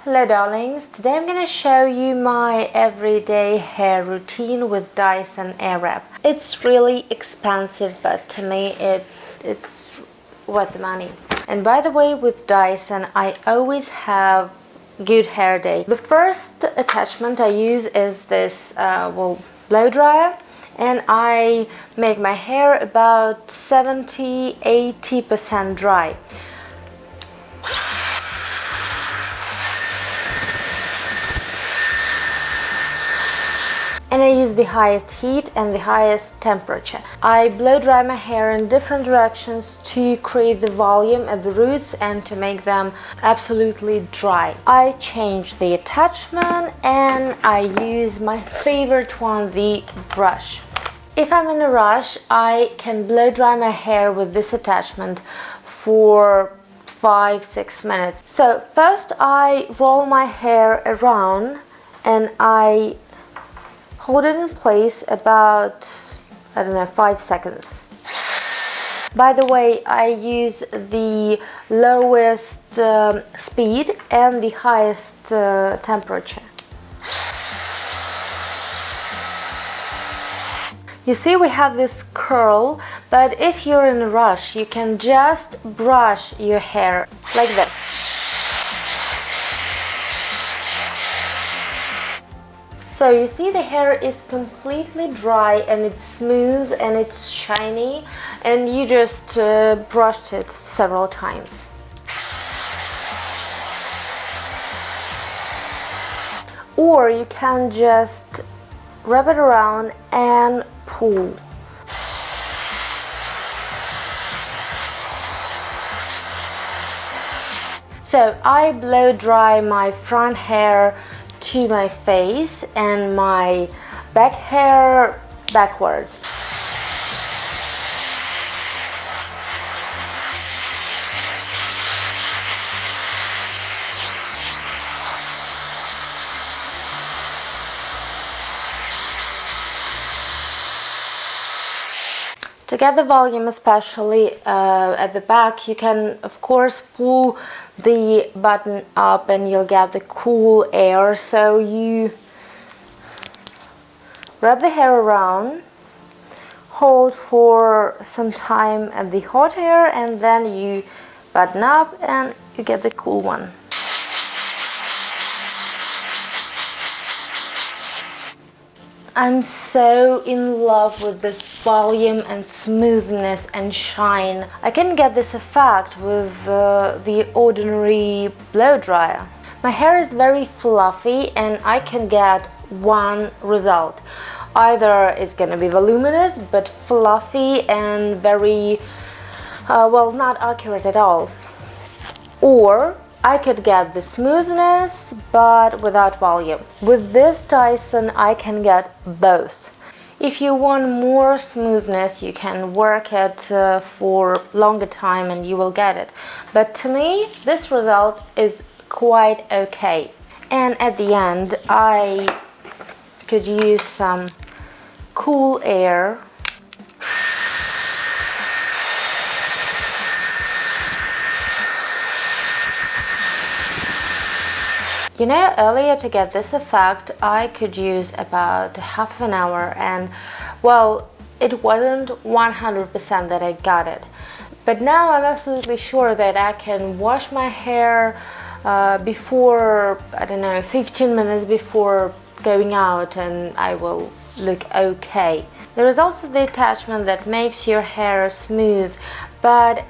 Hello darlings, today I'm going to show you my everyday hair routine with DYSON Airwrap. It's really expensive, but to me it's worth the money. And by the way, with DYSON I always have good hair day. The first attachment I use is this blow dryer, and I make my hair about 70–80% dry. And I use the highest heat and the highest temperature. I blow dry my hair in different directions to create the volume at the roots and to make them absolutely dry. I change the attachment and I use my favorite one, the brush. If I'm in a rush, I can blow dry my hair with this attachment for 5–6 minutes. So first I roll my hair around and I hold it in place about, 5 seconds. By the way, I use the lowest speed and the highest temperature. You see, we have this curl, but if you're in a rush, you can just brush your hair like this. So you see, the hair is completely dry and it's smooth and it's shiny, and you just brushed it several times. Or you can just wrap it around and pull. So I blow dry my front hair to my face and my back hair backwards. To get the volume, especially at the back, you can of course pull the button up and you'll get the cool air. So you wrap the hair around, hold for some time at the hot air, and then you button up and you get the cool one. I'm so in love with this volume and smoothness and shine. I can get this effect with the ordinary blow dryer. My hair is very fluffy and I can get one result. Either it's gonna be voluminous but fluffy and very, not accurate at all. Or I could get the smoothness but without volume. With this DYSON I can get both. If you want more smoothness, you can work it for longer time and you will get it. But to me, this result is quite okay. And at the end, I could use some cool air. You know, earlier to get this effect, I could use about half an hour, and well, it wasn't 100% that I got it. But now I'm absolutely sure that I can wash my hair before, 15 minutes before going out, and I will look okay. There is also the attachment that makes your hair smooth, but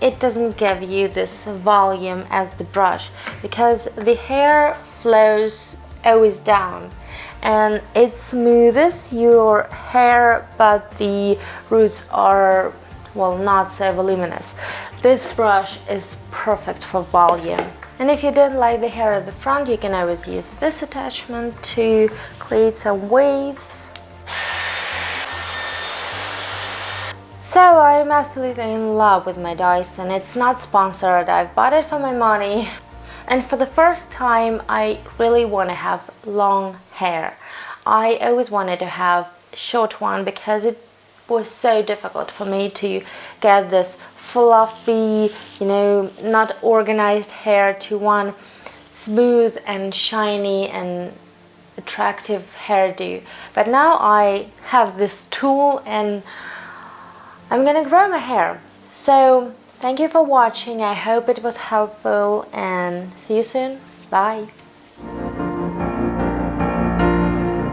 it doesn't give you this volume as the brush, because the hair flows always down and it smooths your hair, but the roots are, not so voluminous. This brush is perfect for volume. And if you don't like the hair at the front, you can always use this attachment to create some waves. So I'm absolutely in love with my DYSON. It's not sponsored, I've bought it for my money. And for the first time, I really want to have long hair. I always wanted to have short one because it was so difficult for me to get this fluffy, not organized hair to one smooth and shiny and attractive hairdo. But now I have this tool and I'm gonna grow my hair. So thank you for watching. I hope it was helpful and see you soon. Bye.